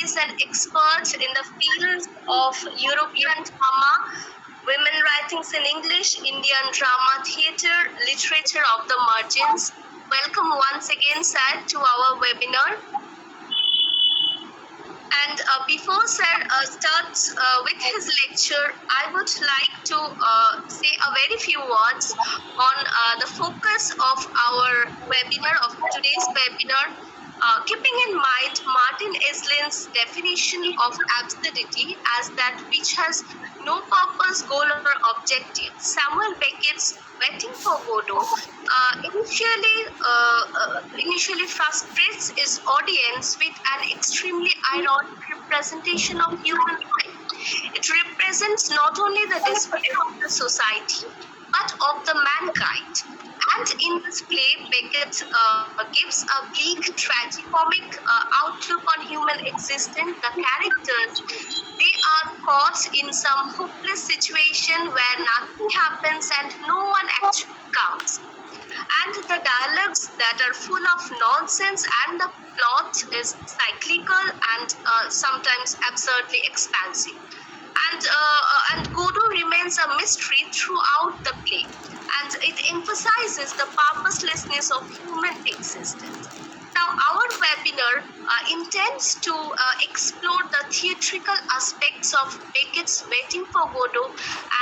is an expert in the fields of European drama, women writings in English, Indian drama, theatre, literature of the margins. Welcome once again, sir, to our webinar. And before sir starts with his lecture, I would like to say a very few words on the focus of our webinar, of today's webinar. Keeping in mind Martin Eslin's definition of absurdity as that which has no purpose, goal, or objective, Samuel Beckett's Waiting for Godot initially frustrates its audience with an extremely ironic representation of human life. It represents not only the despair of the society, but of the mankind. And in this play, Beckett gives a bleak, tragicomic outlook on human existence. The characters, they are caught in some hopeless situation where nothing happens and no one actually counts. And the dialogues that are full of nonsense, and the plot is cyclical and sometimes absurdly expansive. And Godot remains a mystery throughout the play, and it emphasizes the purposelessness of human existence. Now, our webinar intends to explore the theatrical aspects of Beckett's Waiting for Godot,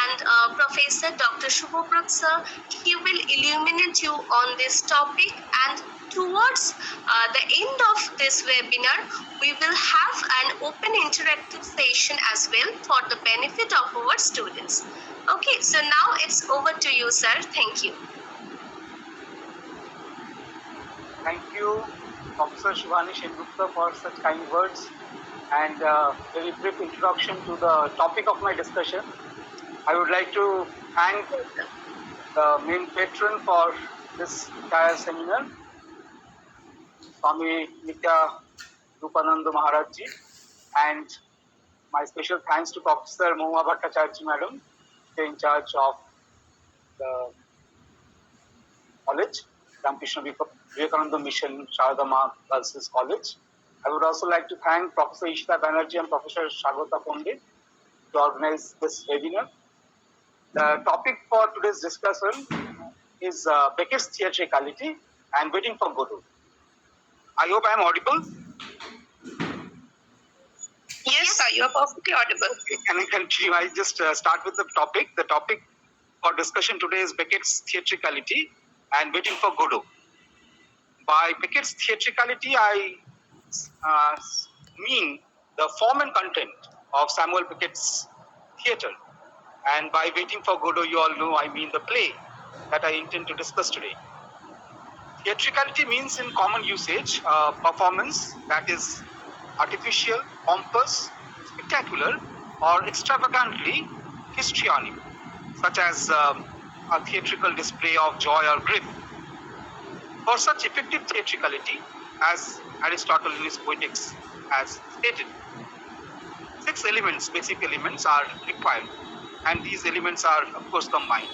and Professor Dr. Shubhobrat sir, he will illuminate you on this topic, and towards the end of this webinar, we will have an open interactive session as well for the benefit of our students. Okay, so now it's over to you, sir. Thank you. Thank you, Professor Shivani Sengupta, for such kind words and very brief introduction to the topic of my discussion. I would like to thank the main patron for this entire seminar, Swami Nitya Rupananda Maharaj ji, and my special thanks to Professor Mohuma Bhattacharya ji Madam, in charge of the college, Ramakrishna Vivekananda Mission, Sharadama Girls' College. I would also like to thank Professor Ishita Banerjee and Professor Shagota Pandit to organize this webinar. The topic for today's discussion is Beckett's Theatricality and Waiting for Godot. I hope I am audible. Yes, sir, you are perfectly audible. Can I continue? I just start with the topic. The topic for discussion today is Beckett's Theatricality and Waiting for Godot. By Beckett's Theatricality, I mean the form and content of Samuel Beckett's theatre. And by Waiting for Godot, you all know I mean the play that I intend to discuss today. Theatricality means in common usage, performance that is artificial, pompous, spectacular, or extravagantly histrionic, such as a theatrical display of joy or grief. For such effective theatricality, as Aristotle in his Poetics has stated, 6 elements, basic elements, are required, and these elements are, of course, combined.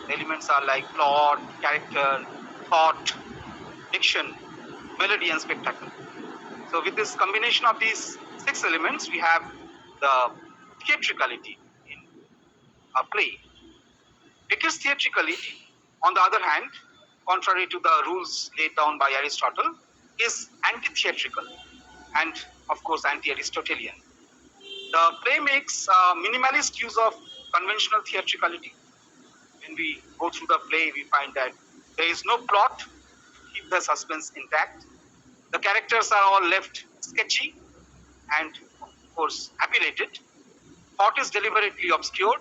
The elements are like plot, character, thought, diction, melody, and spectacle. So with this combination of these 6 elements, we have the theatricality in a play. Beckett's theatricality, on the other hand, contrary to the rules laid down by Aristotle, is anti-theatrical and, of course, anti-Aristotelian. The play makes minimalist use of conventional theatricality. When we go through the play, we find that there is no plot to keep the suspense intact. The characters are all left sketchy and, of course, appellated. Thought is deliberately obscured.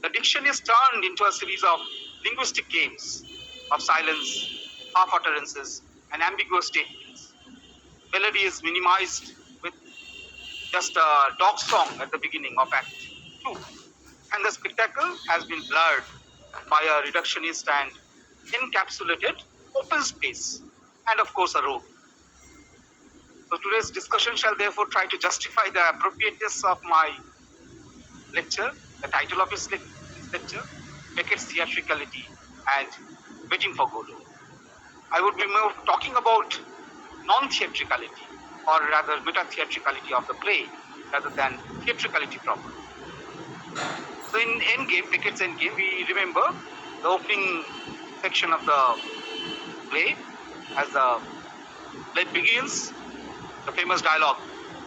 The diction is turned into a series of linguistic games of silence, half utterances, and ambiguous statements. Melody is minimized with just a dog song at the beginning of Act 2. And the spectacle has been blurred by a reductionist and encapsulated open space, and of course a road. So today's discussion shall therefore try to justify the appropriateness of my lecture, the title of his lecture, Beckett's Theatricality and Waiting for Godot. I would be more talking about non-theatricality, or rather meta-theatricality of the play, rather than theatricality proper. So in Endgame, Beckett's Endgame, we remember the opening section of the play as the play begins, the famous dialogue,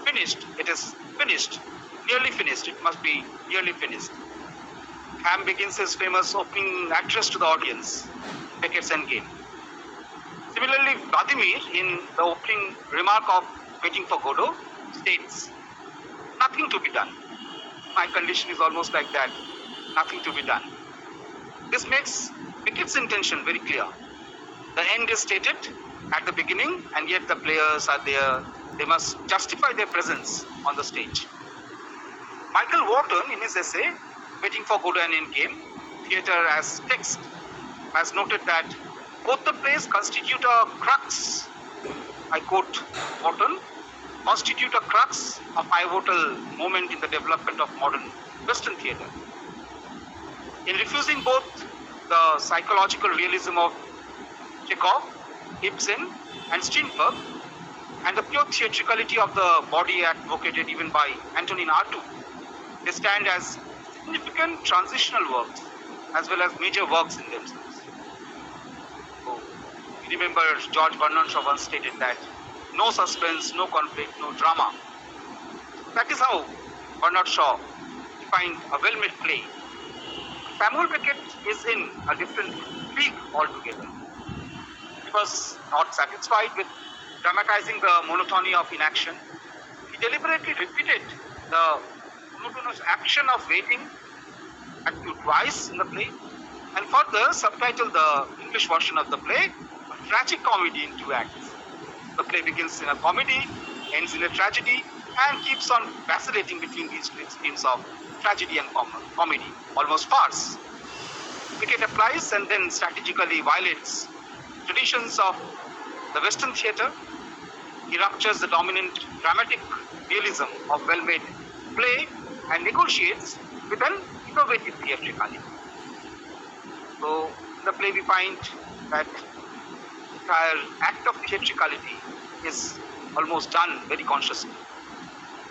finished, it is finished, nearly finished, it must be nearly finished. Ham begins his famous opening address to the audience, Beckett's Endgame. Similarly, Vladimir, in the opening remark of Waiting for Godot, states, nothing to be done. My condition is almost like that, nothing to be done. This makes Beckett's intention very clear. The end is stated at the beginning, and yet the players are there. They must justify their presence on the stage. Michael Wharton, in his essay, Waiting for Godot and Endgame, Theatre as Text, has noted that both the plays constitute a crux, I quote Wharton, constitute a crux, a pivotal moment in the development of modern Western theatre. In refusing both the psychological realism of Chekhov, Ibsen, and Strindberg, and the pure theatricality of the body advocated even by Antonin Artaud, they stand as significant transitional works as well as major works in themselves. So, remember George Bernard Shaw once stated that no suspense, no conflict, no drama. That is how Bernard Shaw defined a well-made play. Samuel Beckett is in a different league altogether. He was not satisfied with dramatizing the monotony of inaction. He deliberately repeated the monotonous action of waiting twice in the play, and further subtitled the English version of the play a tragic comedy in 2 acts. The play begins in a comedy, ends in a tragedy, and keeps on vacillating between these themes of tragedy and comedy, almost farce. Beckett applies and then strategically violates traditions of the Western theatre. He ruptures the dominant dramatic realism of well-made play and negotiates with an innovative theatricality. So, in the play we find that the entire act of theatricality is almost done very consciously.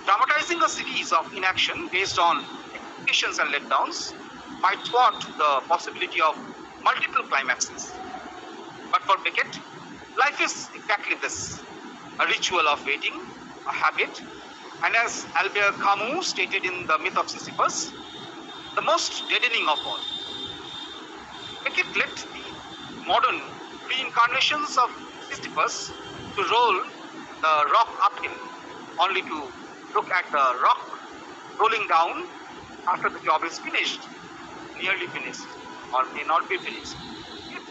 Dramatizing a series of inaction based on expectations and letdowns might thwart the possibility of multiple climaxes. But for Beckett, life is exactly this, a ritual of waiting, a habit, and as Albert Camus stated in The Myth of Sisyphus, the most deadening of all. Beckett let the modern reincarnations of Sisyphus to roll the rock uphill, only to look at the rock rolling down after the job is finished, nearly finished, or may not be finished. Yet,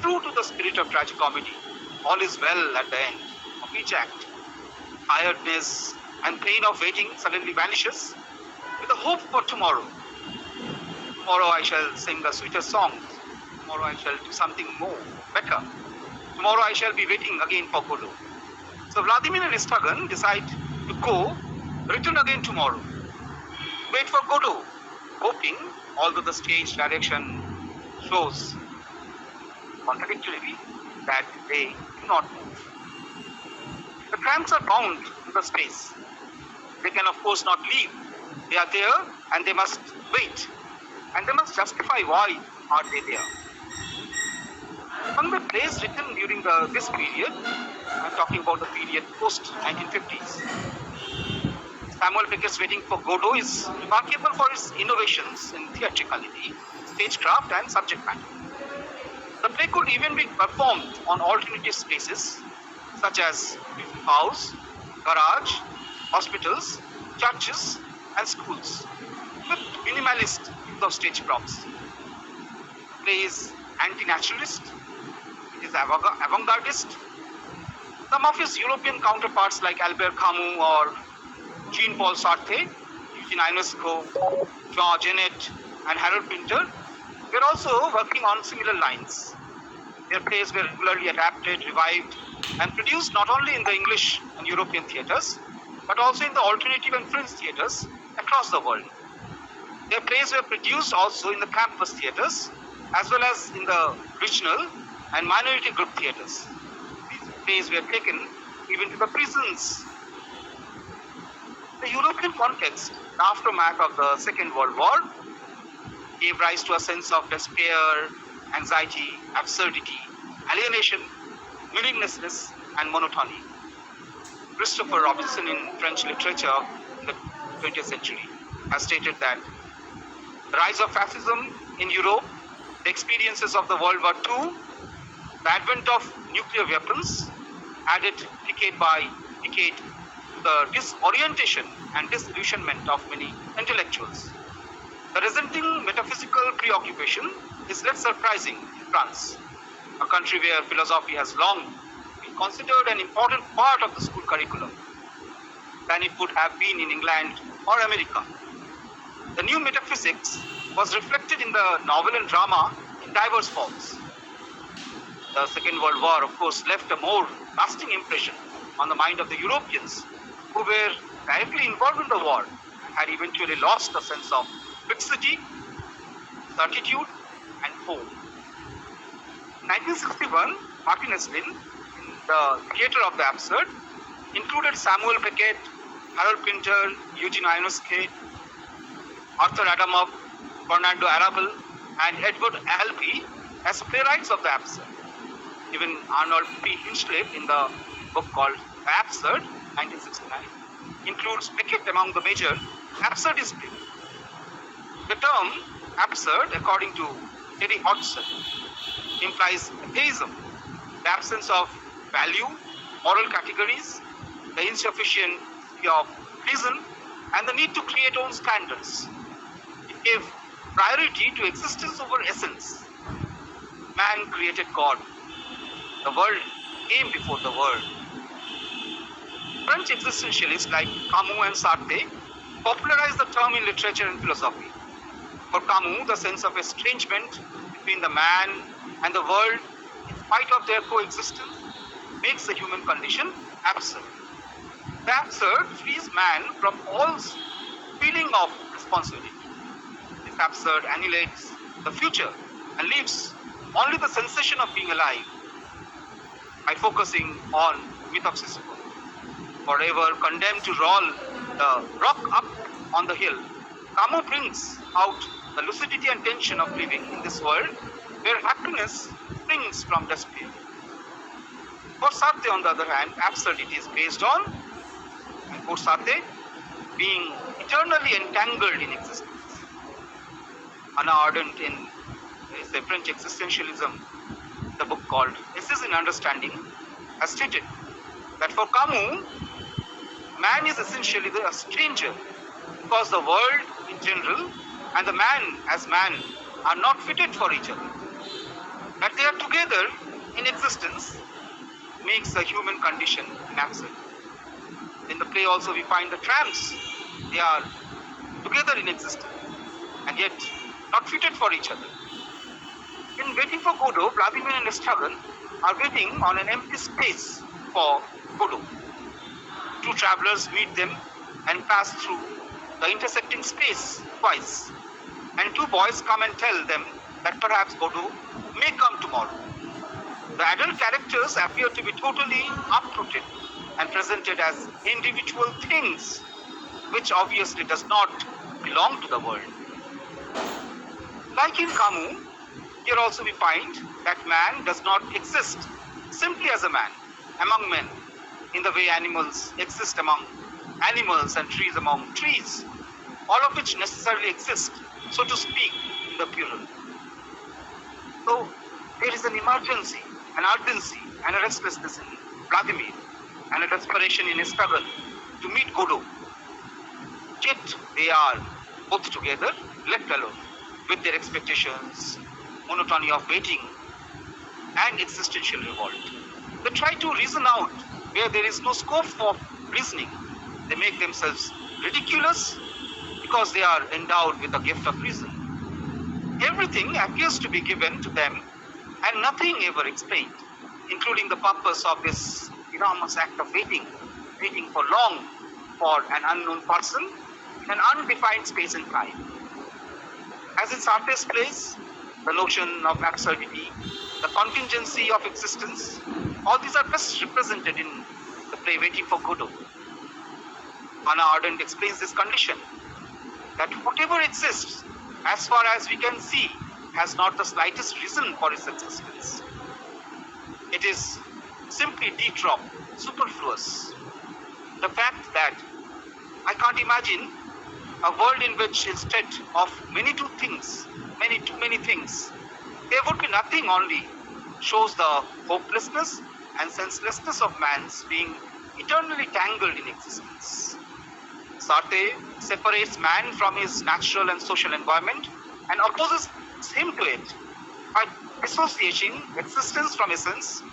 true to the spirit of tragicomedy, all is well at the end of each act. Tiredness and pain of waiting suddenly vanishes with a hope for tomorrow. Tomorrow I shall sing a sweeter song. Tomorrow I shall do something more, better. Tomorrow I shall be waiting again for Godot. So Vladimir and Estragon decide to go, return again tomorrow. Wait for Godot, hoping, although the stage direction shows contradictorily that they do not move. The tramps are bound to the space. They can of course not leave. They are there and they must wait. And they must justify why are they there. Among the plays written during this period, I'm talking about the period post-1950s, Samuel Beckett's Waiting for Godot is remarkable for its innovations in theatricality, stagecraft and subject matter. The play could even be performed on alternative spaces such as house, garage, hospitals, churches and schools with minimalist use of stage props. The play is anti-naturalist, it is avant-gardist. Some of his European counterparts like Albert Camus or Jean-Paul Sartre, Eugene Ionesco, Jean Genet and Harold Pinter were also working on similar lines. Their plays were regularly adapted, revived and produced not only in the English and European theatres but also in the alternative and fringe theatres across the world. Their plays were produced also in the campus theatres as well as in the regional and minority group theatres. These plays were taken even to the prisons European context, the aftermath of the Second World War gave rise to a sense of despair, anxiety, absurdity, alienation, meaninglessness, and monotony. Christopher Robinson in French literature in the 20th century has stated that the rise of fascism in Europe, the experiences of the World War II, the advent of nuclear weapons added decade by decade to the disorientation and disillusionment of many intellectuals. The resulting metaphysical preoccupation is less surprising in France, a country where philosophy has long been considered an important part of the school curriculum than it would have been in England or America. The new metaphysics was reflected in the novel and drama in diverse forms. The Second World War, of course, left a more lasting impression on the mind of the Europeans who were directly involved in the war and had eventually lost a sense of fixity, certitude, and hope. In 1961, Martin Esslin, in the Theatre of the Absurd, included Samuel Beckett, Harold Pinter, Eugene Ionesco, Arthur Adamov, Fernando Arrabal, and Edward Albee as playwrights of the absurd. Even Arnold P. Hinchliffe, in the book called The Absurd, 1969, includes Beckett among the major absurdist plays. The term absurd, according to Terry Hodgson, implies atheism, the absence of value, moral categories, the insufficiency of reason, and the need to create own standards. It gave priority to existence over essence. Man created God. The world came before the world. French existentialists like Camus and Sartre popularized the term in literature and philosophy. For Camus, the sense of estrangement between the man and the world, in spite of their coexistence, makes the human condition absurd. The absurd frees man from all feeling of responsibility. This absurd annihilates the future and leaves only the sensation of being alive. By focusing on myth of Sisyphus, forever condemned to roll the rock up on the hill, Camus brings out the lucidity and tension of living in this world where happiness springs from despair. For Sartre, on the other hand, absurdity is based on, and for Sartre, being eternally entangled in existence. Anna Ardent in the French existentialism, the book called Essays in Understanding, has stated that for Camus, man is essentially a stranger because the world in general and the man as man are not fitted for each other. That they are together in existence makes the human condition an absurd. In the play also we find the tramps. They are together in existence and yet not fitted for each other. In Waiting for Godot, Vladimir and Estragon are waiting on an empty space for Godot. Two travelers meet them and pass through the intersecting space twice. And two boys come and tell them that perhaps Godot may come tomorrow. The adult characters appear to be totally uprooted and presented as individual things, which obviously does not belong to the world. Like in Camus, here also we find that man does not exist simply as a man among men, in the way animals exist among animals and trees among trees, all of which necessarily exist, so to speak, in the plural. So there is an emergency, an urgency, and a restlessness in Vladimir, and a desperation in Estragon to meet Godot. Yet they are both together, left alone, with their expectations, monotony of waiting, and existential revolt. They try to reason out where there is no scope for reasoning. They make themselves ridiculous because they are endowed with the gift of reason. Everything appears to be given to them and nothing ever explained, including the purpose of this enormous act of waiting for long for an unknown person in an undefined space and time. As in Sartre's plays, the notion of absurdity, the contingency of existence, all these are best represented in the play Waiting for Godot. Hannah Arendt explains this condition, that whatever exists, as far as we can see, has not the slightest reason for its existence. It is simply de trop, superfluous. The fact that I can't imagine a world in which instead of too many things, there would be nothing only, shows the hopelessness and senselessness of man's being eternally tangled in existence. Sartre separates man from his natural and social environment and opposes him to it. By dissociating existence from essence,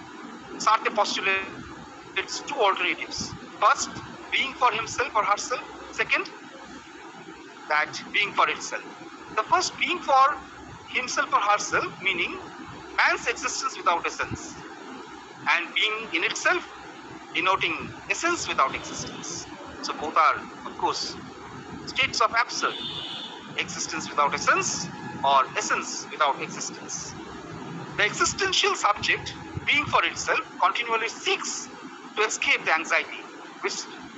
Sartre postulates two alternatives. First, being for himself or herself. Second, that being for itself. The first, being for himself or herself, meaning man's existence without essence, and being in itself, denoting essence without existence. So both are, of course, states of absurd: existence without essence or essence without existence. The existential subject, being for itself, continually seeks to escape the anxiety which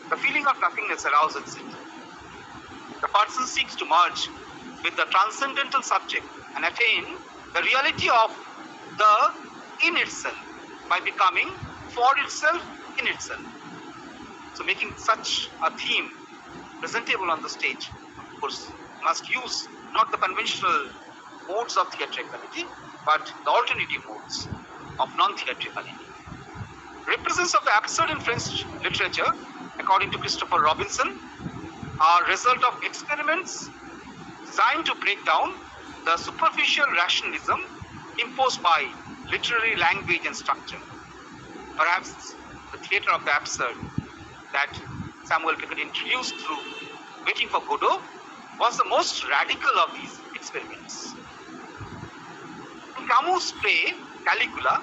the feeling of nothingness arouses it. The person seeks to merge with the transcendental subject and attain the reality of the in itself by becoming for itself in itself. So making such a theme presentable on the stage, of course, must use not the conventional modes of theatricality, but the alternative modes of non-theatricality. Represents of the absurd in French literature, according to Christopher Robinson, are result of experiments designed to break down the superficial rationalism imposed by literary language and structure. Perhaps the theatre of the absurd that Samuel Beckett introduced through Waiting for Godot was the most radical of these experiments. In Camus' play Caligula,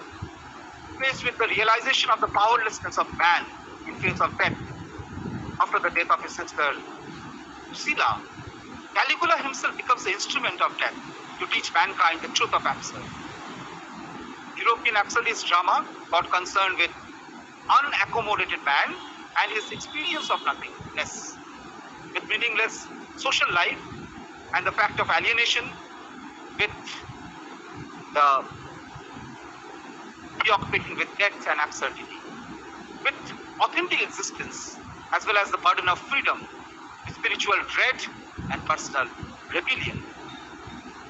faced with the realization of the powerlessness of man in face of death after the death of his sister Lucilla, Caligula himself becomes the instrument of death to teach mankind the truth of absurd. European absurdist drama got concerned with unaccommodated man and his experience of nothingness, with meaningless social life and the fact of alienation, with the preoccupation with death and absurdity, with authentic existence as well as the burden of freedom, spiritual dread and personal rebellion.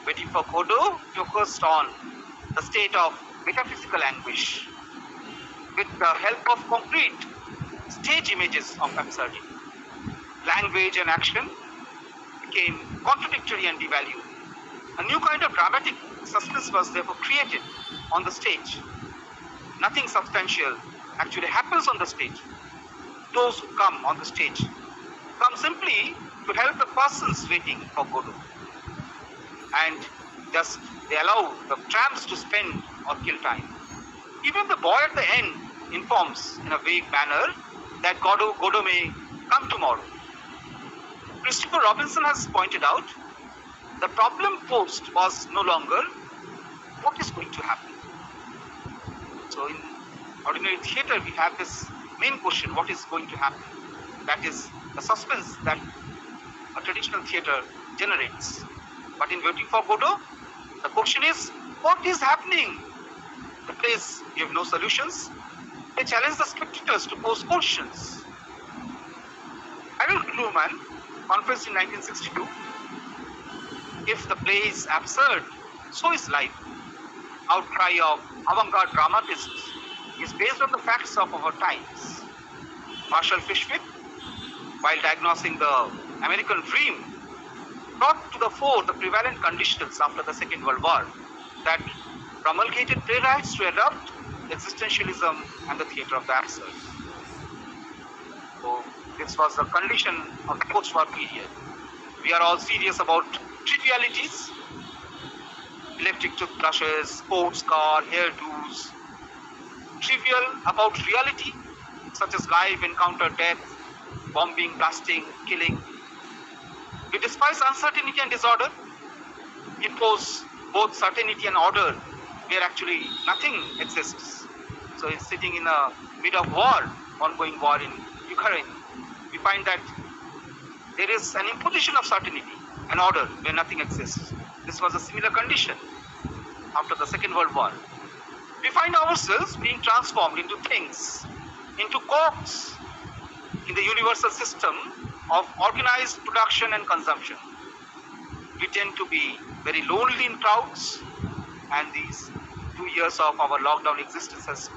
Waiting for Godot focused on the state of metaphysical anguish with the help of concrete stage images of absurdity. Language and action became contradictory and devalued. A new kind of dramatic suspense was therefore created on the stage. Nothing substantial actually happens on the stage. Those who come on the stage come simply to help the persons waiting for Godot. And just they allow the tramps to spend or kill time. Even the boy at the end informs in a vague manner that Godot may come tomorrow. Christopher Robinson has pointed out the problem posed was no longer what is going to happen. So in ordinary theatre we have this main question, what is going to happen? That is the suspense that a traditional theatre generates. But in Waiting for Godot, the question is, what is happening? The plays give no solutions. They challenge the spectators to pose questions. Harold Kluman confessed in 1962, if the play is absurd, so is life. Outcry of avant-garde dramatists is based on the facts of our times. Marshall Fishwick, while diagnosing the American dream, brought to the fore the prevalent conditions after the Second World War that promulgated playwrights to adopt existentialism and the theatre of the absurd. So this was the condition of the post-war period. We are all serious about trivialities, electric toothbrushes, sports car, hairdos, trivial about reality, such as life, encounter, death, bombing, blasting, killing. We despise uncertainty and disorder, impose both certainty and order where actually nothing exists. So it's sitting in the mid of war, ongoing war in Ukraine. We find that there is an imposition of certainty, an order where nothing exists. This was a similar condition after the Second World War. We find ourselves being transformed into things, into cogs in the universal system of organized production and consumption. We tend to be very lonely in crowds, and these 2 years of our lockdown existence has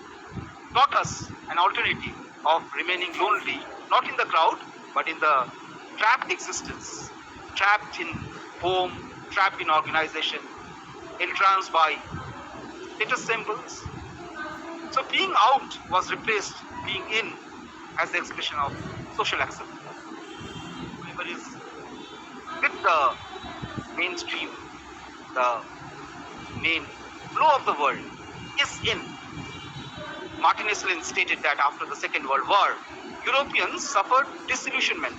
taught us an alternative of remaining lonely, not in the crowd, but in the trapped existence, trapped in home, trapped in organization, entranced by status symbols. So being out was replaced being in as the expression of social acceptance. Whoever is with the mainstream, the main flow of the world is in. Martin Esslin stated that after the Second World War, Europeans suffered disillusionment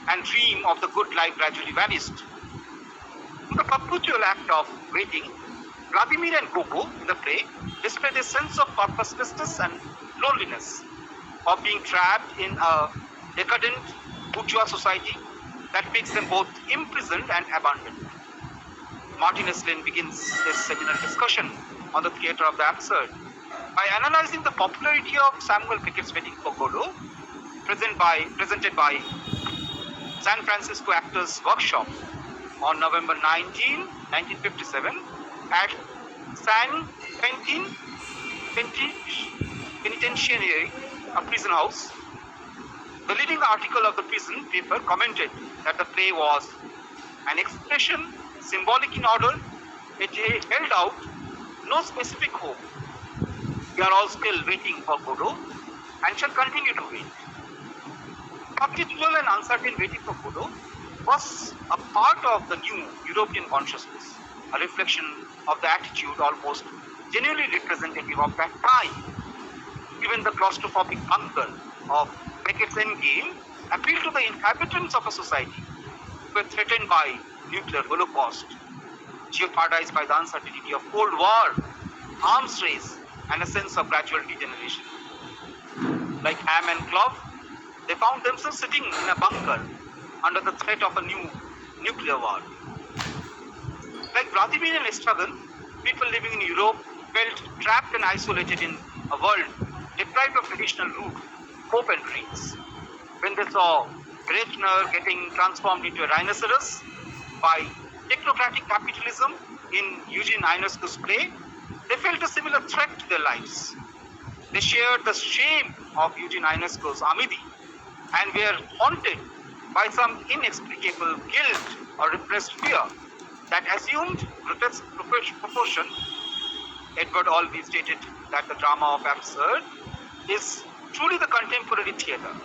and dream of the good life gradually vanished. In the perpetual act of waiting, Vladimir and Gogo in the play displayed a sense of purposelessness and loneliness, of being trapped in a decadent bourgeois society that makes them both imprisoned and abandoned. Martin Esslin begins his seminal discussion on the theatre of the absurd by analyzing the popularity of Samuel Beckett's Waiting for Godot, presented by San Francisco Actors Workshop on November 19, 1957 at San Quentin Penitentiary, a prison house. The leading article of the prison paper commented that the play was an expression symbolic in order. It held out no specific hope. We are all still waiting for Godot and shall continue to wait. Perpetual and uncertain waiting for Godot was a part of the new European consciousness, a reflection of the attitude almost genuinely representative of that time. Even the claustrophobic bunker of Beckett's Endgame appealed to the inhabitants of a society who were threatened by nuclear holocaust, jeopardized by the uncertainty of Cold War, arms race, and a sense of gradual degeneration. Like Ham and Clove, they found themselves sitting in a bunker under the threat of a new nuclear war. Like Vladimir and Estragon, people living in Europe felt trapped and isolated in a world deprived of traditional root, hope and dreams. When they saw Gretner getting transformed into a rhinoceros by technocratic capitalism in Eugene Ionesco's play, they felt a similar threat to their lives. They shared the shame of Eugene Ionesco's Amidi and were haunted by some inexplicable guilt or repressed fear that assumed grotesque proportion. Edward Albee stated that the drama of absurd is truly the contemporary theatre,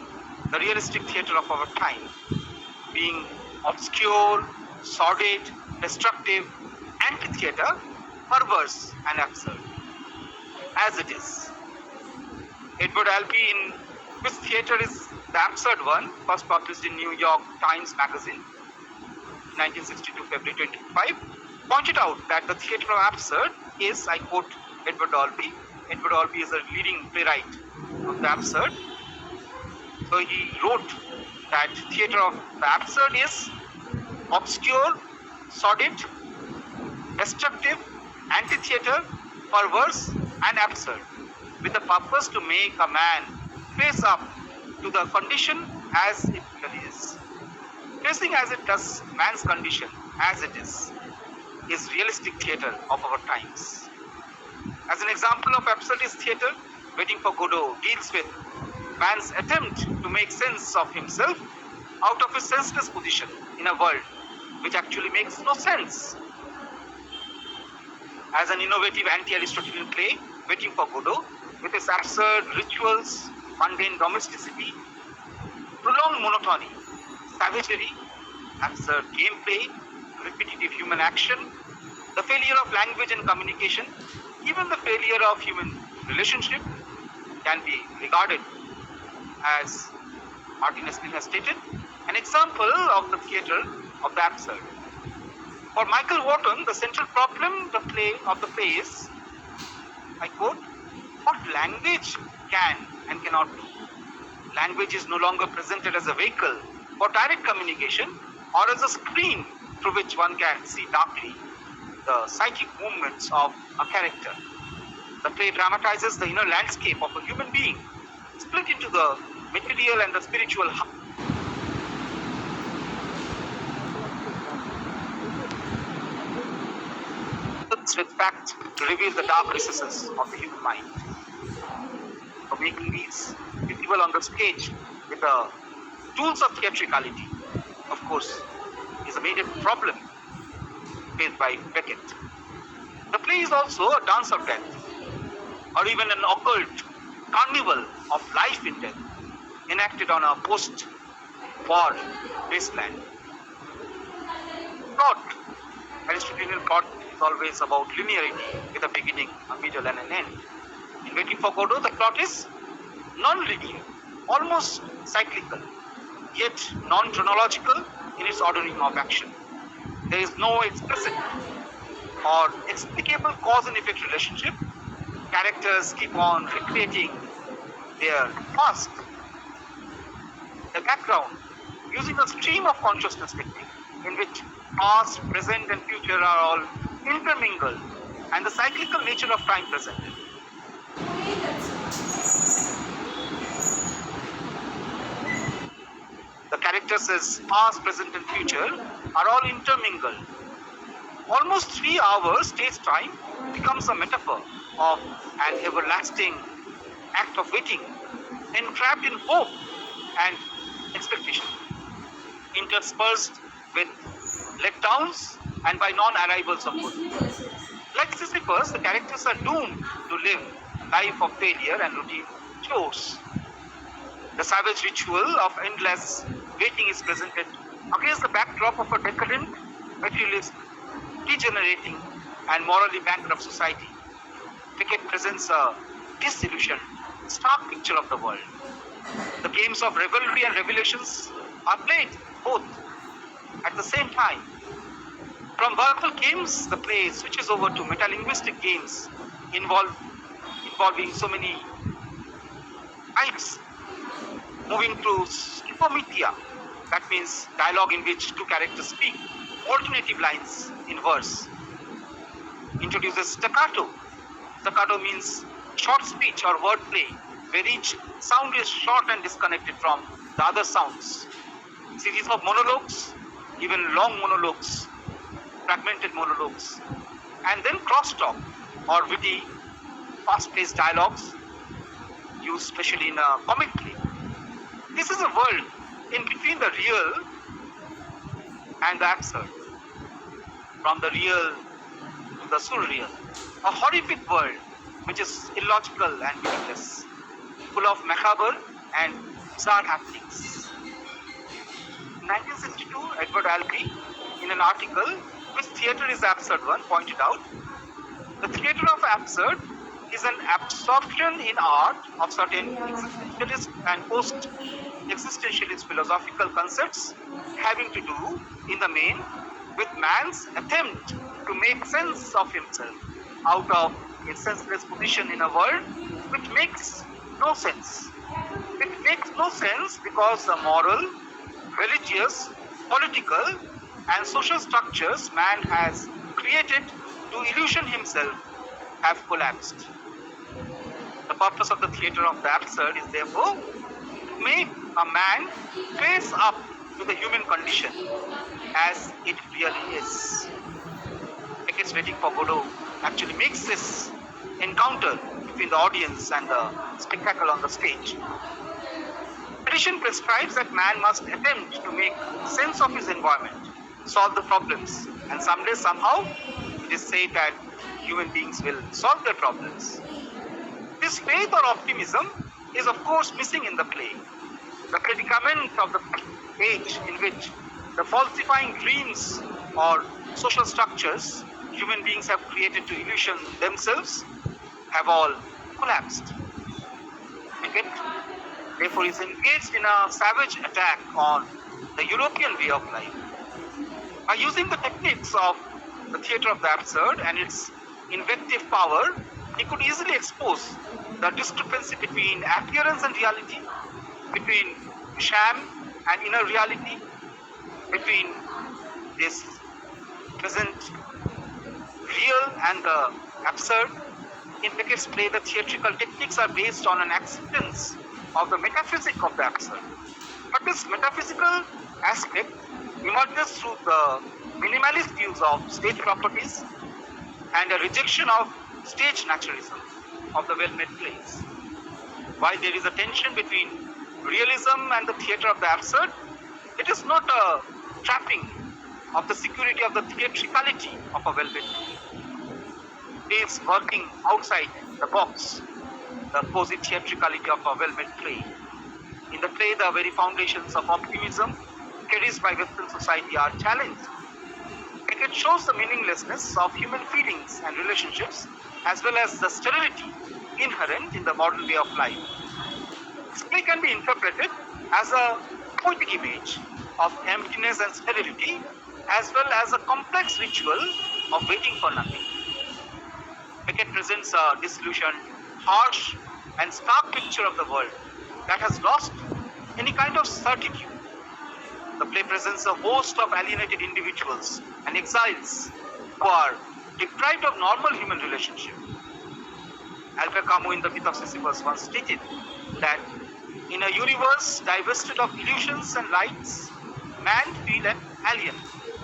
the realistic theatre of our time, being obscure, sordid, destructive, anti-theatre, perverse and absurd, as it is. Edward Albee, in which theatre is the absurd one, first published in New York Times Magazine, 1962, February 25, pointed out that the theatre of absurd is, I quote Edward Albee. Edward Albee is a leading playwright of the absurd. So he wrote that theatre of the absurd is obscure, sordid, destructive, anti-theatre, perverse and absurd, with the purpose to make a man face up to the condition as it really is. Facing as it does man's condition as it is realistic theatre of our times. As an example of absurdist theatre, Waiting for Godot deals with man's attempt to make sense of himself out of his senseless position in a world which actually makes no sense. As an innovative anti-Aristotelian play, Waiting for Godot, with its absurd rituals, mundane domesticity, prolonged monotony, savagery, absurd gameplay, repetitive human action, the failure of language and communication, even the failure of human relationship can be regarded as, Martin Esslin has stated, an example of the theatre of the absurd. For Michael Wharton, the central problem of the play is, I quote, what language can and cannot do. Language is no longer presented as a vehicle for direct communication, or as a screen through which one can see darkly the psychic movements of a character. The play dramatizes the inner landscape of a human being, split into the material and the spiritual. With fact to reveal the dark recesses of the human mind. For making these visible on the stage with the tools of theatricality, of course, is a major problem faced by Beckett. The play is also a dance of death, or even an occult carnival of life in death, enacted on a post-war wasteland. Plot, Aristotelian plot, is always about linearity with a beginning, a middle, and an end. In Waiting for Godot, the plot is non-linear, almost cyclical, yet non-chronological in its ordering of action. There is no explicit or explicable cause and effect relationship. Characters keep on recreating their past, the background, using a stream of consciousness technique in which past, present, and future are all intermingled, and the cyclical nature of time presented. The characters as past, present, and future are all intermingled. Almost 3 hours stage time becomes a metaphor of an everlasting act of waiting, entrapped in hope and expectation, interspersed with letdowns and by non-arrivals of good. Like Sisyphus, the characters are doomed to live a life of failure and routine chores. The savage ritual of endless waiting is presented against the backdrop of a decadent, materialist, degenerating, and morally bankrupt society. Beckett presents a disillusioned, stark picture of the world. The games of revelry and revelations are played both at the same time. From verbal games, the play switches over to metalinguistic games involving so many types, moving to Infomedia, that means dialogue in which two characters speak alternative lines in verse. Introduces staccato. Staccato means short speech or wordplay, where each sound is short and disconnected from the other sounds. Series of monologues, even long monologues, fragmented monologues, and then crosstalk or witty, fast-paced dialogues used especially in a comic play. This is a world in between the real and the absurd, from the real to the surreal, a horrific world which is illogical and meaningless, full of macabre and bizarre happenings. In 1962, Edward Albee, in an article, "Which theatre is the absurd one?" pointed out, the theatre of absurd is an absorption in art of certain existentialist and post-existentialist philosophical concepts having to do, in the main, with man's attempt to make sense of himself out of a senseless position in a world which makes no sense. It makes no sense because the moral, religious, political, and social structures man has created to illusion himself have collapsed. The purpose of the theatre of the absurd is therefore to make a man face up to the human condition as it really is. Beckett's Waiting for Godot actually makes this encounter between the audience and the spectacle on the stage. Tradition prescribes that man must attempt to make sense of his environment, solve the problems, and someday, somehow, it is said that human beings will solve their problems. This faith or optimism is, of course, missing in the play. The predicament of the age in which the falsifying dreams or social structures human beings have created to illusion themselves have all collapsed. Beckett, therefore, is engaged in a savage attack on the European way of life. By using the techniques of the theatre of the absurd and its invective power, he could easily expose the discrepancy between appearance and reality, between sham an inner reality between this present real and the absurd. In Beckett's play, the theatrical techniques are based on an acceptance of the metaphysic of the absurd. But this metaphysical aspect emerges through the minimalist views of stage properties and a rejection of stage naturalism of the well-made plays. While there is a tension between realism and the theatre of the absurd, it is not a trapping of the security of the theatricality of a well-made play. It is working outside the box, the cozy theatricality of a well-made play. In the play, the very foundations of optimism carried by Western society are challenged. Beckett shows the meaninglessness of human feelings and relationships, as well as the sterility inherent in the modern way of life. This play can be interpreted as a poetic image of emptiness and sterility, as well as a complex ritual of waiting for nothing. Beckett presents a disillusioned, harsh, and stark picture of the world that has lost any kind of certitude. The play presents a host of alienated individuals and exiles who are deprived of normal human relationship. Albert Camus in The Myth of Sisyphus once stated that in a universe divested of illusions and lights, man feels an alien,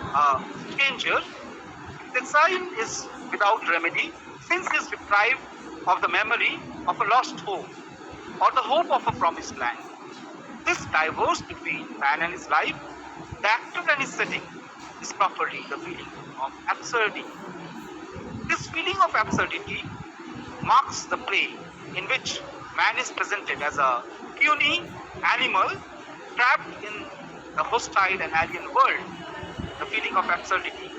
a stranger. His exile is without remedy, since he is deprived of the memory of a lost home or the hope of a promised land. This divorce between man and his life, the actor and his setting, is properly the feeling of absurdity. This feeling of absurdity marks the play in which man is presented as a puny animal trapped in the hostile and alien world. The feeling of absurdity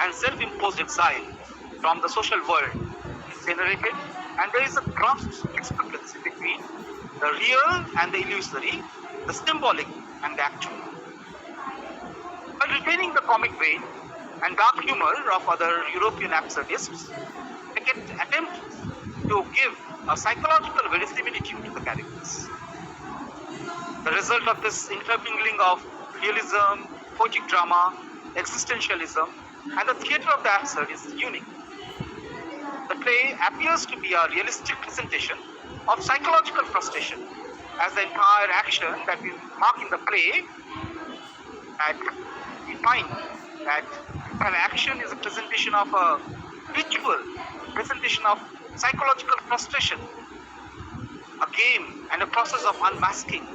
and self-imposed exile from the social world is generated, and there is a cross expectancy between the real and the illusory, the symbolic and the actual. While retaining the comic vein and dark humor of other European absurdists, Beckett attempts to give a psychological verisimilitude to the characters. The result of this intermingling of realism, poetic drama, existentialism, and the theatre of the absurd is unique. The play appears to be a realistic presentation of psychological frustration, as the entire action that we mark in the play, that we find that an action is a presentation of a ritual, presentation of psychological frustration, a game and a process of unmasking,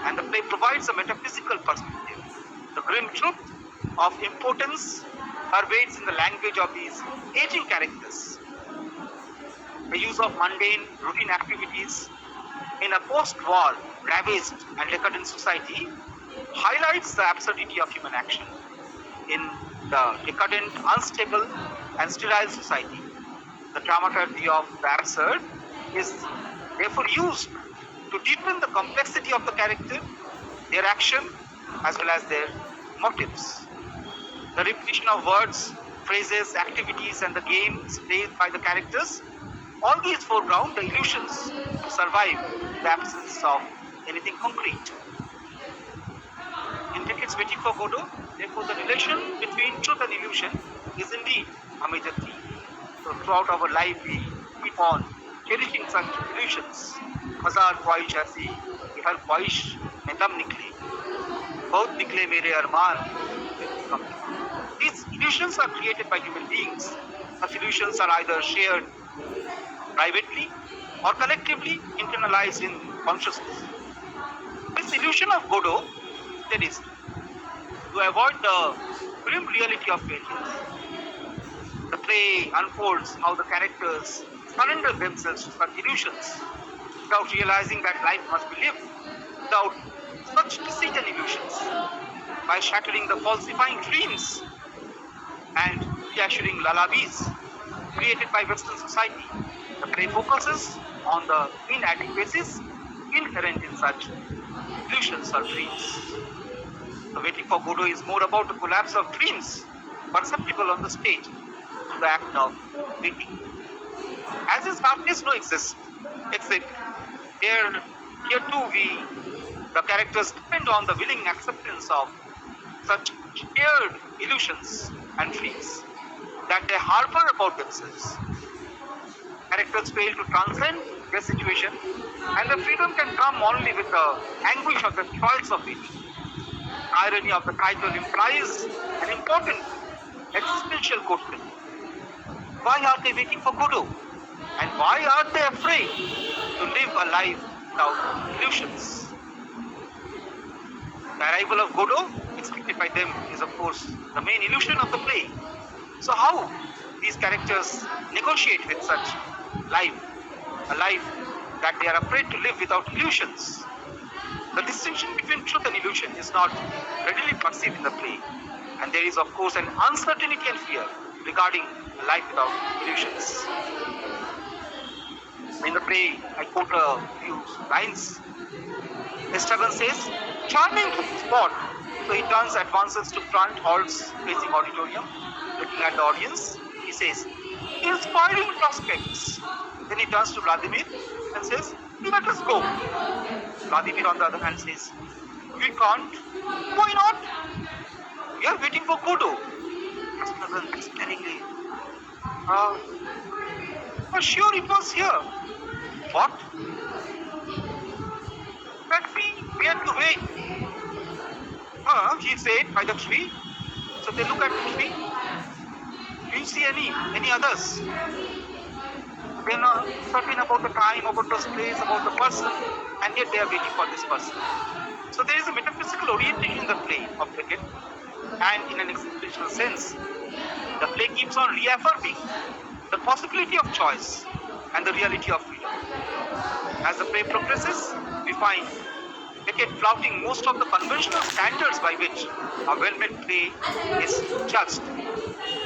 and the play provides a metaphysical perspective. The grim truth of impotence pervades in the language of these aging characters. The use of mundane, routine activities in a post-war, ravaged and decadent society highlights the absurdity of human action. In the decadent, unstable and sterile society, the dramaturgy of the absurd is therefore used to deepen the complexity of the character, their action, as well as their motives. The repetition of words, phrases, activities, and the games played by the characters, all these foreground the illusions to survive the absence of anything concrete. In Beckett's Waiting for Godot, therefore, the relation between truth and illusion is indeed a major theme. So throughout our life, we keep on cherishing such illusions. हजार ख्वाहिश ऐसी कि हर ख्वाहिश में दम निकले, बहुत निकले मेरे अरमान. These illusions are created by human beings. Such illusions are either shared privately or collectively internalized in consciousness. This illusion of Godot, that is, to avoid the grim reality of failures. The play unfolds how the characters surrender themselves to such illusions without realizing that life must be lived without such deceit and illusions, by shattering the falsifying dreams and reassuring lullabies created by Western society. The play focuses on the inadequacies inherent in such illusions or dreams. The Waiting for Godot is more about the collapse of dreams perceptible on the stage to the act of waiting. As is darkness no exit, here too we The characters depend on the willing acceptance of such shared illusions and dreams that they harbor about themselves. Characters fail to transcend their situation, and the freedom can come only with the anguish of the choice of it. Irony of the title implies an important existential question. Why are they waiting for Godot? And why are they afraid to live a life without illusions? The arrival of Godot, expected by them, is of course the main illusion of the play. So how these characters negotiate with such life, a life that they are afraid to live without illusions? The distinction between truth and illusion is not readily perceived in the play, and there is of course an uncertainty and fear regarding a life without illusions. In the play, I quote a few lines. Estragon says, charming spot. So he turns, advances to front, halts, facing auditorium, looking at the audience. He says, inspiring prospects. Then he turns to Vladimir and says, let us go. Vladimir on the other hand says, we can't. Why not? We are waiting for Godot. Estragon despairingly, for sure it was here. What? That we had to wait. He said, by the tree. So they look at the tree. Do you see any others? They're not certain about the time, about the place, about the person, and yet they are waiting for this person. So there is a metaphysical orientation in the play of Beckett, and in an existential sense, the play keeps on reaffirming the possibility of choice and the reality of freedom. As the play progresses, we find Beckett flouting most of the conventional standards by which a well-made play is judged.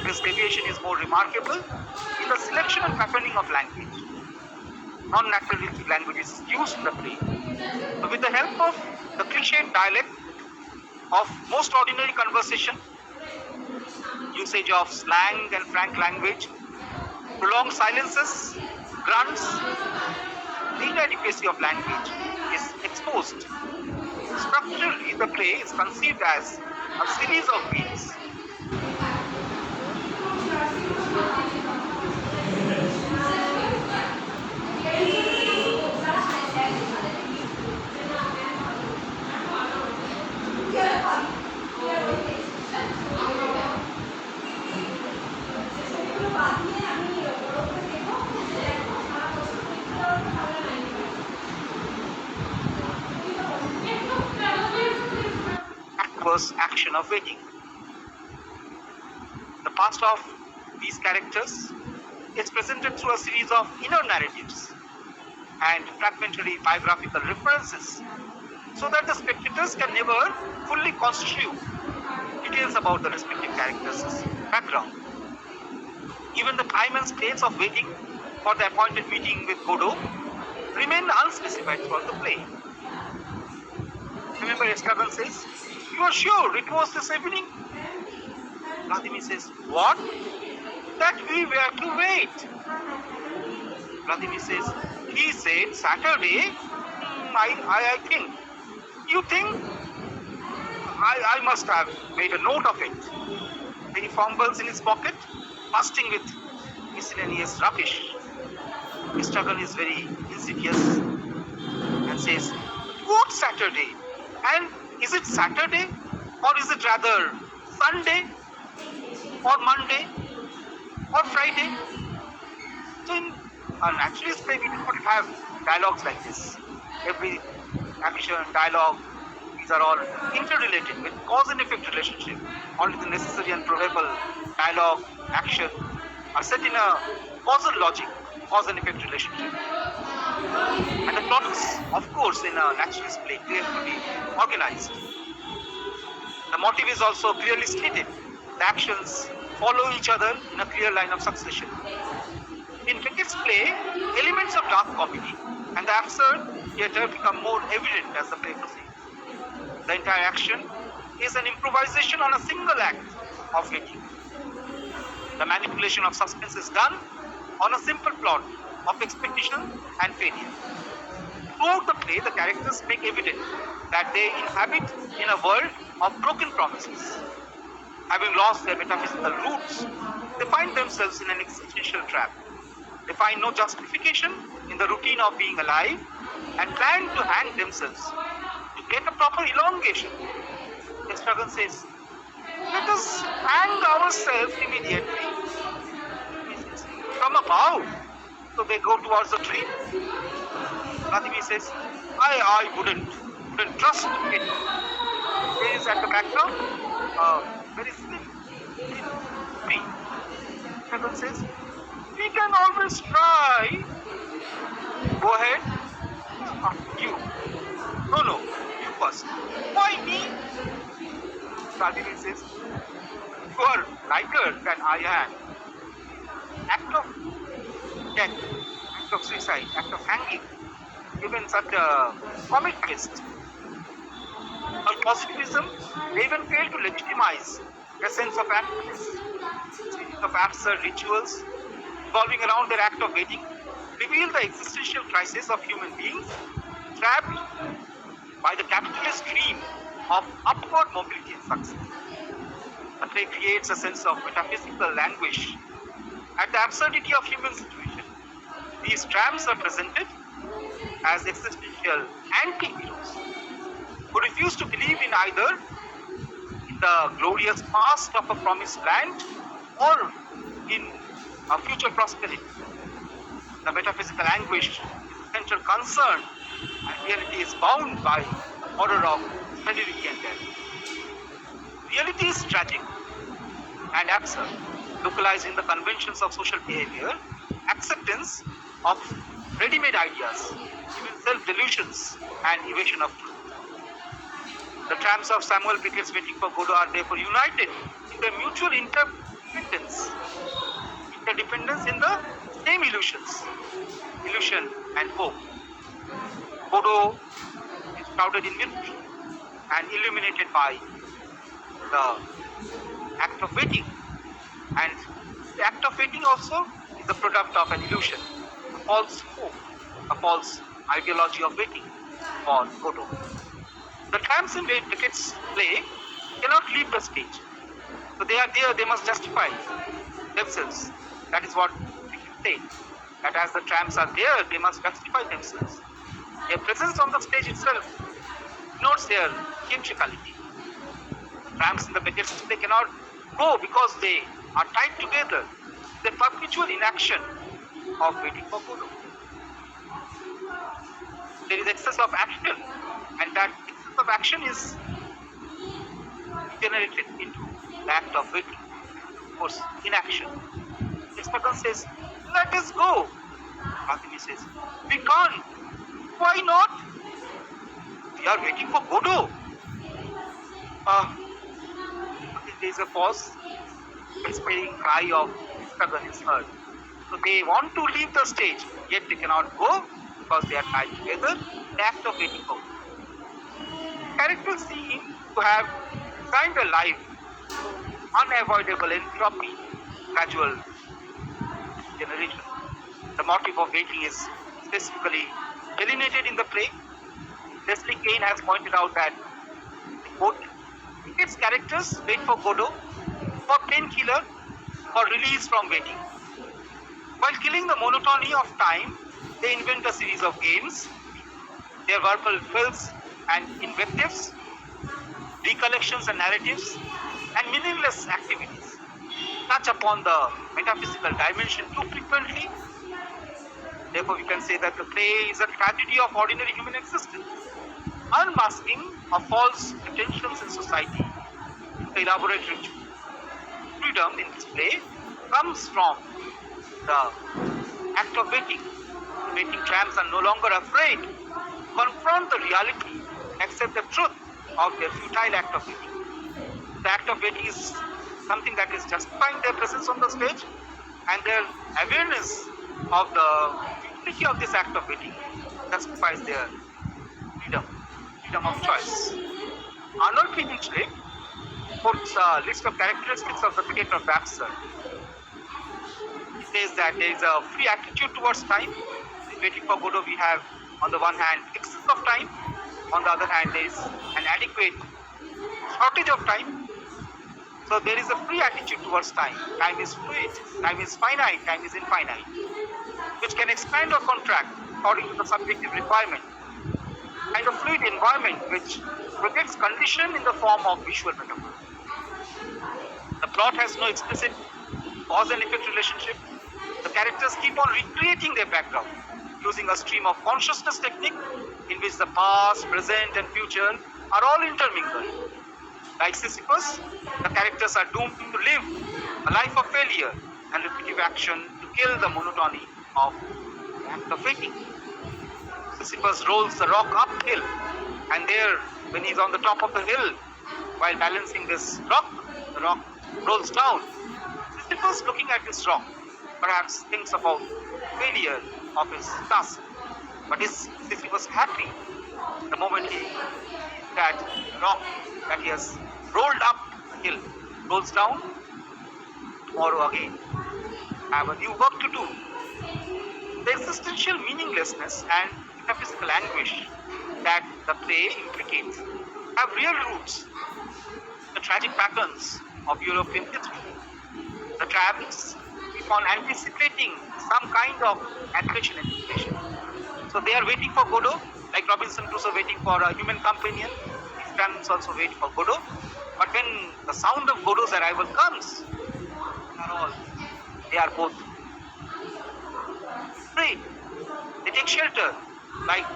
This deviation is more remarkable in the selection and patterning of language. Non-naturalistic language is used in the play. So with the help of the cliched dialect of most ordinary conversation, usage of slang and frank language, prolonged silences, grunts, the inadequacy of language is exposed. Structurally, the play is conceived as a series of beats. Action of waiting. The past of these characters is presented through a series of inner narratives and fragmentary biographical references, so that the spectators can never fully constitute details about the respective characters' background. Even the time and space of waiting for the appointed meeting with Godot remain unspecified throughout the play. Remember, Estragon says, you are sure it was this evening? Vladimir says, what? That we were to wait. Vladimir says, he said Saturday. I think. You think? I must have made a note of it. Then he fumbles in his pocket, busting with miscellaneous rubbish. Estragon is very insidious and says, what Saturday? And is it Saturday, or is it rather Sunday, or Monday, or Friday? So in a naturalist play, we do not have dialogues like this. Every action, dialogue, these are all interrelated with cause and effect relationship. Only the necessary and probable dialogue, action are set in a causal logic, cause and effect relationship. And the plot is, of course, in a naturalist play, clearly organized. The motive is also clearly stated. The actions follow each other in a clear line of succession. In Beckett's play, elements of dark comedy and the absurd theatre become more evident as the play proceeds. The entire action is an improvisation on a single act of waiting. The manipulation of suspense is done on a simple plot of expectation and failure. Throughout the play, the characters make evident that they inhabit in a world of broken promises. Having lost their metaphysical roots, they find themselves in an existential trap. They find no justification in the routine of being alive and plan to hang themselves to get a proper elongation. The struggle says, let us hang ourselves immediately from above. So they go towards the tree. Vladimir says, I wouldn't trust it. There is at the background very slim tree. Struggle says, we can always try. Go ahead. You. No, you first. Why me? Vladimir says, you are lighter than I am. Act of death, act of suicide, act of hanging, given such a comic twist. On positivism, they even fail to legitimize the sense of actness, series of absurd rituals revolving around their act of waiting, reveal the existential crisis of human beings trapped by the capitalist dream of upward mobility and success. The play creates a sense of metaphysical anguish at the absurdity of human situation. These tramps are presented as existential anti-heroes who refuse to believe in either in the glorious past of a promised land or in a future prosperity. The metaphysical anguish is the central concern, and reality is bound by the horror of heredity and death. Reality is tragic and absurd, localized in the conventions of social behavior, acceptance of ready-made ideas, even self-delusions and evasion of truth. The tramps of Samuel Beckett's Waiting for Godot are therefore united in their mutual interdependence in the same illusion and hope. Godot is shrouded in mystery and illuminated by the act of waiting, and the act of waiting also is the product of an illusion, a false hope, a false ideology of waiting for Godot. The tramps in Beckett's play cannot leave the stage, so they are there, they must justify themselves. That is what we can say, that as the tramps are there, they must justify themselves. Their presence on the stage itself denotes their theatricality. The tramps in the Beckett's play cannot go because they are tied together, the perpetual inaction of waiting for Godot. There is excess of action, and that excess of action is generated into the act of waiting, of course, inaction. Spurgeon says, let us go. Vladimir says, we can't. Why not? We are waiting for Godot. There is a pause. A despairing cry of Spurgeon is heard. So they want to leave the stage, yet they cannot go because they are tied together. The act of waiting for Godot. Characters seem to have designed a life unavoidable entropy, gradual generation. The motive of waiting is specifically delineated in the play. Leslie Kane has pointed out that, quote, its characters wait for Godot, for painkiller, for release from waiting. While killing the monotony of time, they invent a series of games, their verbal fills and invectives, recollections and narratives, and meaningless activities touch upon the metaphysical dimension too frequently. Therefore, we can say that the play is a tragedy of ordinary human existence, unmasking of false pretensions in society. The elaborate ritual. Freedom in this play comes from the act of waiting. The waiting tramps are no longer afraid to confront the reality, accept the truth of their futile act of waiting. The act of waiting is something that is justifying their presence on the stage, and their awareness of the utility of this act of waiting justifies their freedom of choice. Arnold Finchley puts a list of characteristics of the Beckett of absurd. He says that there is a free attitude towards time. In Waiting for Godot, we have on the one hand, excess of time. On the other hand, there is an adequate shortage of time. So there is a free attitude towards time. Time is fluid, time is finite, time is infinite, which can expand or contract according to the subjective requirement. And a fluid environment which projects condition in the form of visual metaphor. The plot has no explicit cause and effect relationship. The characters keep on recreating their background using a stream of consciousness technique in which the past, present and future are all intermingled. Like Sisyphus, the characters are doomed to live a life of failure and repetitive action to kill the monotony of the act of waiting. Sisyphus rolls the rock uphill, and there, when he's on the top of the hill, while balancing this rock, the rock rolls down. Sisyphus, looking at this rock, perhaps thinks about failure of his task. But is Sisyphus happy the moment he that rock that he has rolled up the hill rolls down? Tomorrow again, I have a new work to do. The existential meaninglessness and metaphysical anguish that the play implicates have real roots. The tragic patterns of European history. The tramps keep on anticipating some kind of aggression and inflation. So they are waiting for Godot, like Robinson Crusoe waiting for a human companion. These tramps also wait for Godot. But when the sound of Godot's arrival comes, they are both free. They take shelter, like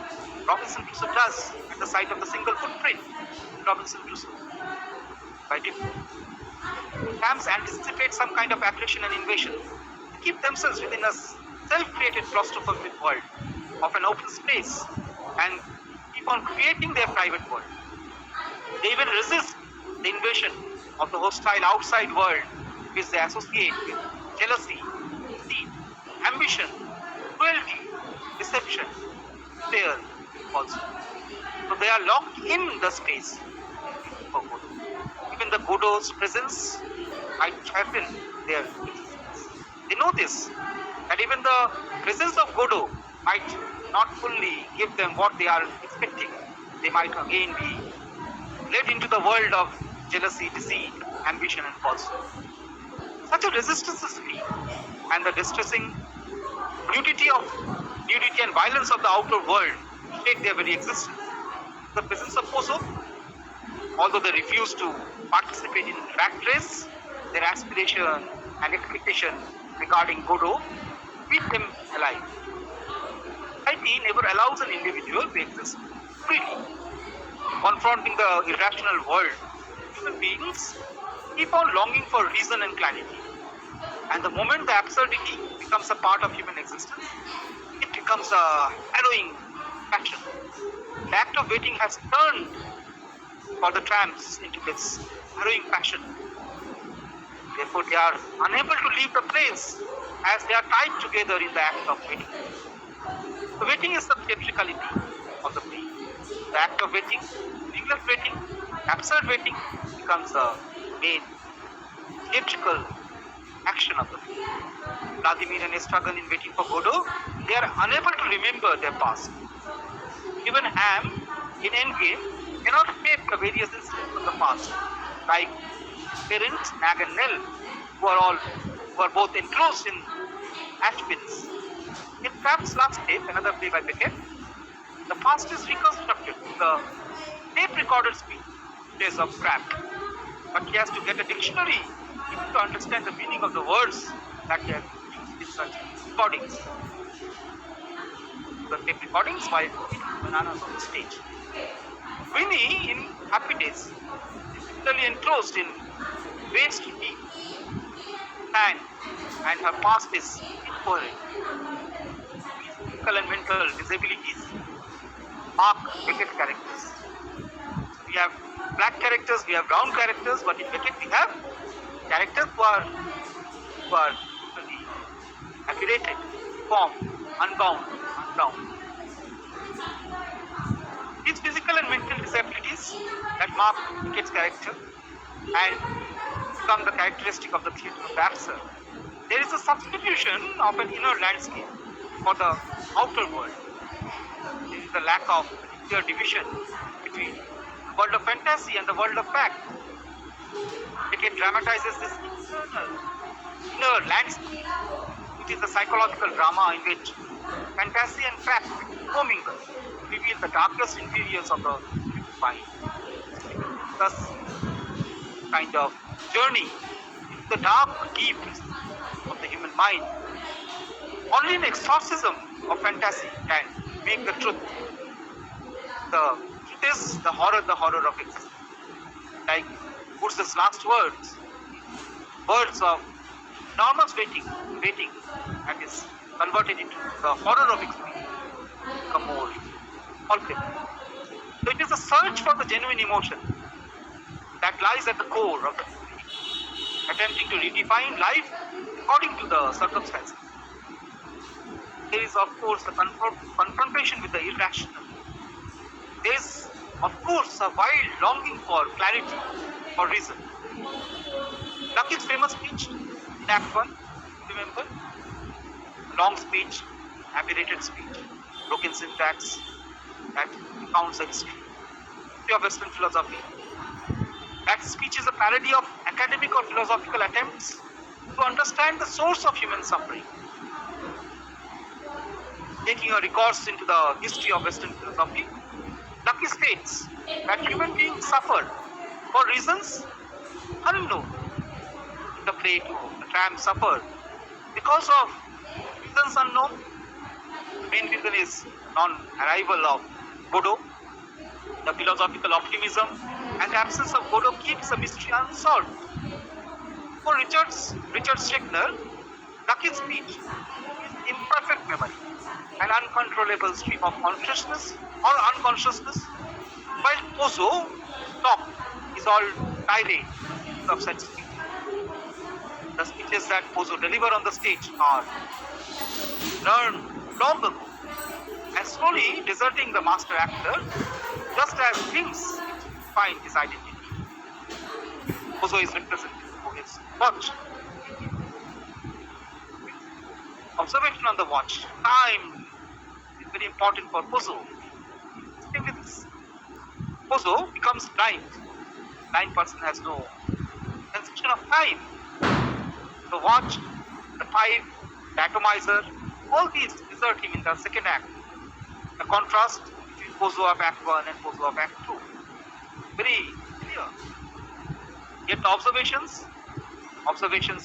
Robinson Crusoe does at the sight of the single footprint in Robinson Crusoe. By tramps anticipate some kind of aggression and invasion. They keep themselves within a self-created claustrophobic world of an open space and keep on creating their private world. They even resist the invasion of the hostile outside world which they associate with jealousy, deceit, ambition, cruelty, deception, fear also. So they are locked in the space for Godot. Even the Godot's presence might threaten their existence. They know this, that even the presence of Godot might not fully give them what they are expecting. They might again be led into the world of jealousy, deceit, ambition and falsehood. Such a resistance is free, and the distressing nudity and violence of the outer world shake their very existence. The presence of Pozo, although they refuse to participate in rat race, their aspiration and expectation regarding Godot keep them alive. Society never allows an individual to exist freely. Confronting the irrational world, human beings keep on longing for reason and clarity. And the moment the absurdity becomes a part of human existence, it becomes a harrowing passion. The act of waiting has turned for the tramps into this harrowing passion. Therefore, they are unable to leave the place as they are tied together in the act of waiting. The waiting is the theatricality of the play. The act of waiting, meaningless waiting, absurd waiting becomes the main theatrical action of the play. Vladimir and Estragon in Waiting for Godot, they are unable to remember their past. Even Ham in Endgame cannot face the various incidents of the past, like parents Nag and Nell, who are both enclosed in ash pits. In Trapped's Last Tape, another play by Beckett, the past is reconstructed in the tape recorded speeches of Trapped, but he has to get a dictionary even to understand the meaning of the words that he has used in such recordings. The tape recordings while eating bananas on the stage. Winnie in Happy Days is similarly enclosed in waist deep and her past is incoherent. Physical and mental disabilities mark Beckett characters. We have black characters, we have brown characters, but in Beckett we have characters who are totally accurated, formed, unbound, unbound. These physical and mental disabilities that mark Beckett's character and become the characteristic of the theatre of the absurd. There is a substitution of an inner landscape for the outer world. There is a lack of clear division between the world of fantasy and the world of fact. Beckett dramatizes this inner landscape. It is a psychological drama in which fantasy and fact commingle to reveal the darkest interiors of the human mind. Thus, kind of journey into the dark deeps of the human mind. Only an exorcism of fantasy can make the truth. The truth is the horror of existence. Like Woods' last words of enormous waiting, and is converted into the horror of experience, become more palpable. So it is a search for the genuine emotion that lies at the core of the story, attempting to redefine life according to the circumstances. There is, of course, the confrontation with the irrational. There is, of course, a wild longing for clarity, for reason. Lucky's famous speech in Act 1, remember? Long speech, aberrated speech, broken syntax, that recounts the history of Western philosophy. That speech is a parody of academic or philosophical attempts to understand the source of human suffering. Taking a recourse into the history of Western philosophy, Lucky states that human beings suffer for reasons unknown. In the play too, the tramp suffer because of reasons unknown. The main reason is non-arrival of Godot. The philosophical optimism and the absence of Godot keeps the mystery unsolved. For Richard Schechner, Lucky's speech is imperfect memory, an uncontrollable stream of consciousness or unconsciousness, while Pozo talk is all tirade of such speech. The speeches that Pozo deliver on the stage are learned long ago and slowly deserting the master actor, just as Grimm's find his identity. Pozo is represented through his watch. Observation on the watch. Time is very important for Pozo. Stay with this. Pozo becomes blind. Blind person has no sensation of time. The watch, the pipe, the atomizer, all these desert him in the second act. The contrast between Pozo of Act 1 and Pozo of Act 2. Very clear. Yet the observations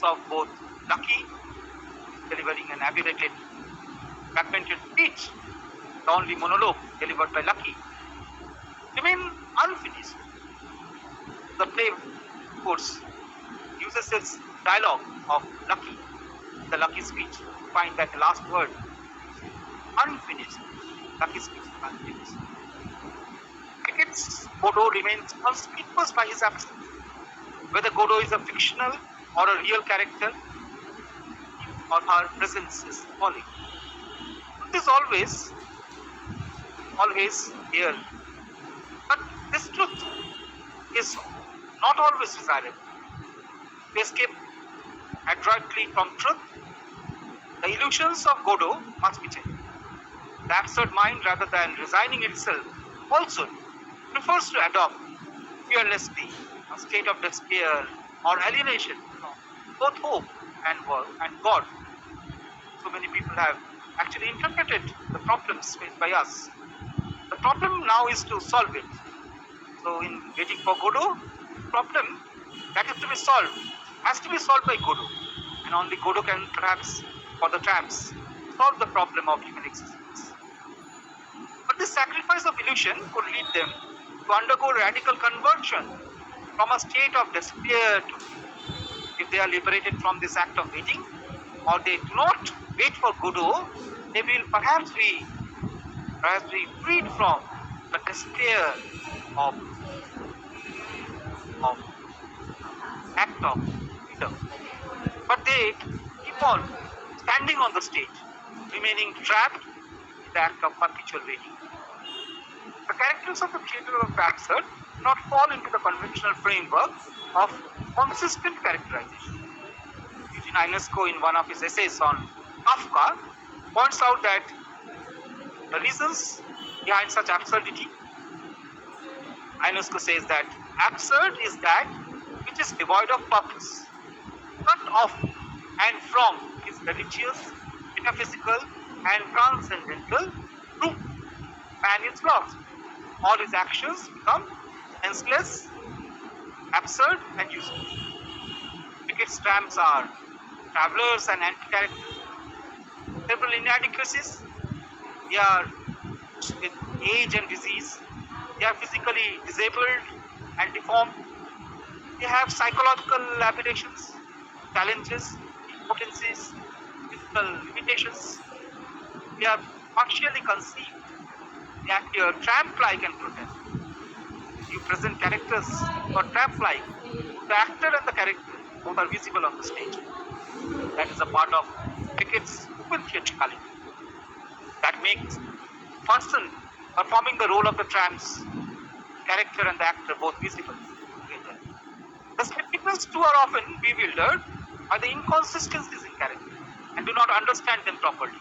of both Lucky delivering an aberrated, fragmented speech, the only monologue delivered by Lucky, remain unfinished. The play, of course, uses its dialogue of Lucky, the Lucky speech, to find that the last word is unfinished. Lucky's speech is unfinished. Beckett's Godot remains conspicuous by his absence. Whether Godot is a fictional or a real character, or her presence is falling. Truth is always here. But this truth is not always desirable. To escape adroitly from truth, the illusions of Godot must be changed. The absurd mind, rather than resigning itself, also prefers to adopt fearlessly a state of despair or alienation from both hope and God. So many people have actually interpreted the problems faced by us. The problem now is to solve it. So in waiting for Godot, the problem that is to be solved has to be solved by Godot. And only Godot can perhaps, for the tramps, solve the problem of human existence. But this sacrifice of illusion could lead them to undergo radical conversion from a state of despair to, if they are liberated from this act of waiting, or they do not wait for Godot, they will perhaps be freed from the despair of act of freedom. But they keep on standing on the stage, remaining trapped in the act of perpetual waiting. The characters of the theatre of absurd do not fall into the conventional framework of consistent characterization. Ionesco, in one of his essays on Kafka, points out that the reasons behind such absurdity? Ionesco says that absurd is that which is devoid of purpose, cut off and from his religious, metaphysical, and transcendental truth. Man is lost. All his actions become senseless, absurd, and useless. Beckett's tramps are travelers and anti-characters. Several inadequacies. They are with age and disease. They are physically disabled and deformed. They have psychological aberrations, challenges, impotencies, physical limitations. They are partially conceived. They appear tramp-like and grotesque. You present characters or tramp-like. The actor and the character both are visible on the stage. That is a part of Beckett's open theatricality. That makes person performing the role of the tramp's character and the actor both visible together. The spectators too are often bewildered by the inconsistencies in character and do not understand them properly.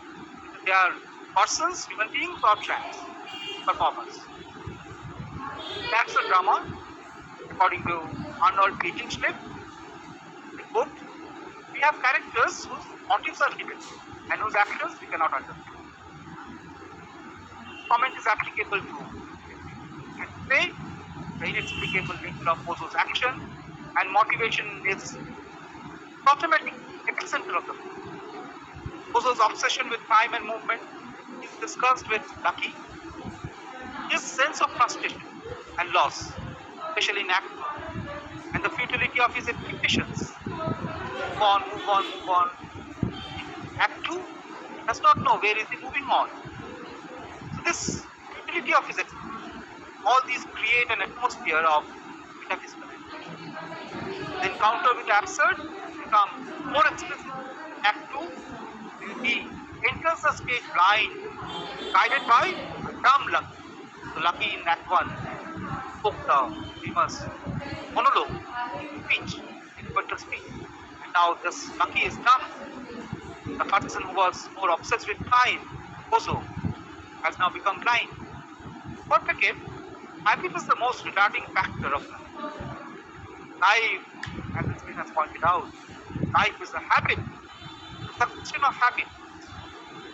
They are persons, human beings, or tramps, performers. That's a drama, according to Arnold Schliff. They quote, we have characters whose motives are hidden and whose actions we cannot understand. Comment is applicable to play, the inexplicable nature of Bozo's action, and motivation is automatic epicenter of the film. Bozo's obsession with time and movement is discussed with Lucky. His sense of frustration and loss, especially in Act 1, and the futility of his expectations. Move on, move on, move on. Act 2 does not know where is he moving on. So this futility of his expectations, all these create an atmosphere of metaphysical education. The encounter with the absurd becomes more explicit. Act 2, he enters the stage blind, guided by a dumb Lucky. So Lucky in Act 1 spoke the famous monologue, speech, inverted speech. And now this Lucky is dumb. The person who was more obsessed with time, Bozo, has now become blind. For Beckett, habit is the most retarding factor of life. Life, as it's been pointed out, life is a habit, a succession of habits.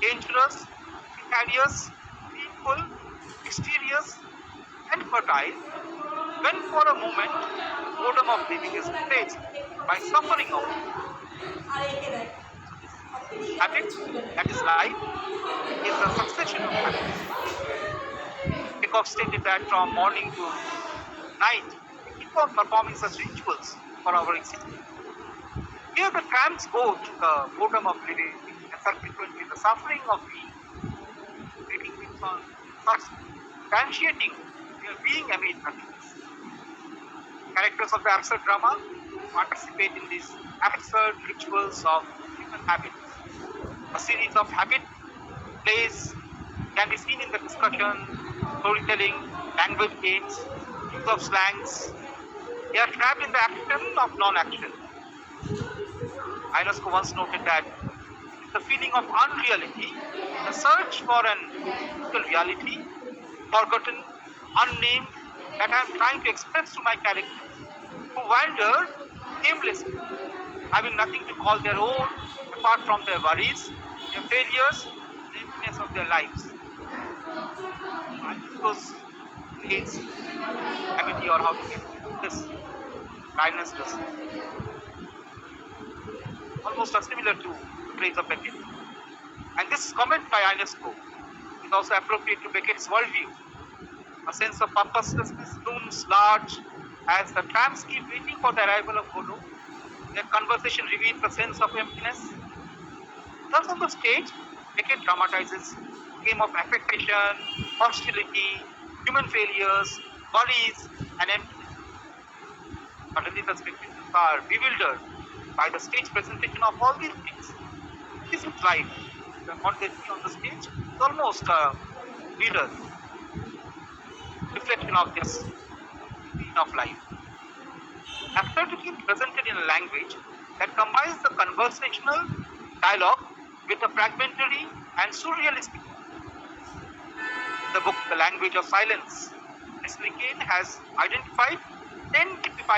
Dangerous, precarious, painful, mysterious, and fertile, when for a moment the boredom of living is replaced by suffering of living. Habit, that is life, is a succession of habits. Chekhov stated that from morning to night, we keep on performing such rituals for our existence. Here the tramps go to the boredom of living and subsequently the suffering of being. Living keeps on substantiating their being amid nothingness. Characters of the absurd drama participate in these absurd rituals of human habits. A series of habit plays can be seen in the discussion, storytelling, language games, use of slangs. They are trapped in the action of non-action. Ionesco once noted that the feeling of unreality, the search for an physical reality, forgotten, unnamed, that I am trying to express to my characters, who wander aimlessly, having nothing to call their own apart from their worries, their failures, the emptiness of their lives. Those plays, ability or how to get this kindness does. Almost similar to the plays of Beckett. And this comment by Ionesco is also appropriate to Beckett's worldview. A sense of purposelessness looms large as the tramps keep waiting for the arrival of Godot. Their conversation reveals a sense of emptiness. Thus on the stage, Beckett dramatizes a game of affectation, hostility, human failures, worries, and emptiness. Suddenly the spectators are bewildered by the stage presentation of all these things. This is life. What they see on the stage is almost a mirror, reflection of this scene of life. Absurdity is presented in a language that combines the conversational dialogue with a fragmentary and surrealistic. the book The Language of Silence, Leslie Kane has identified 10 typified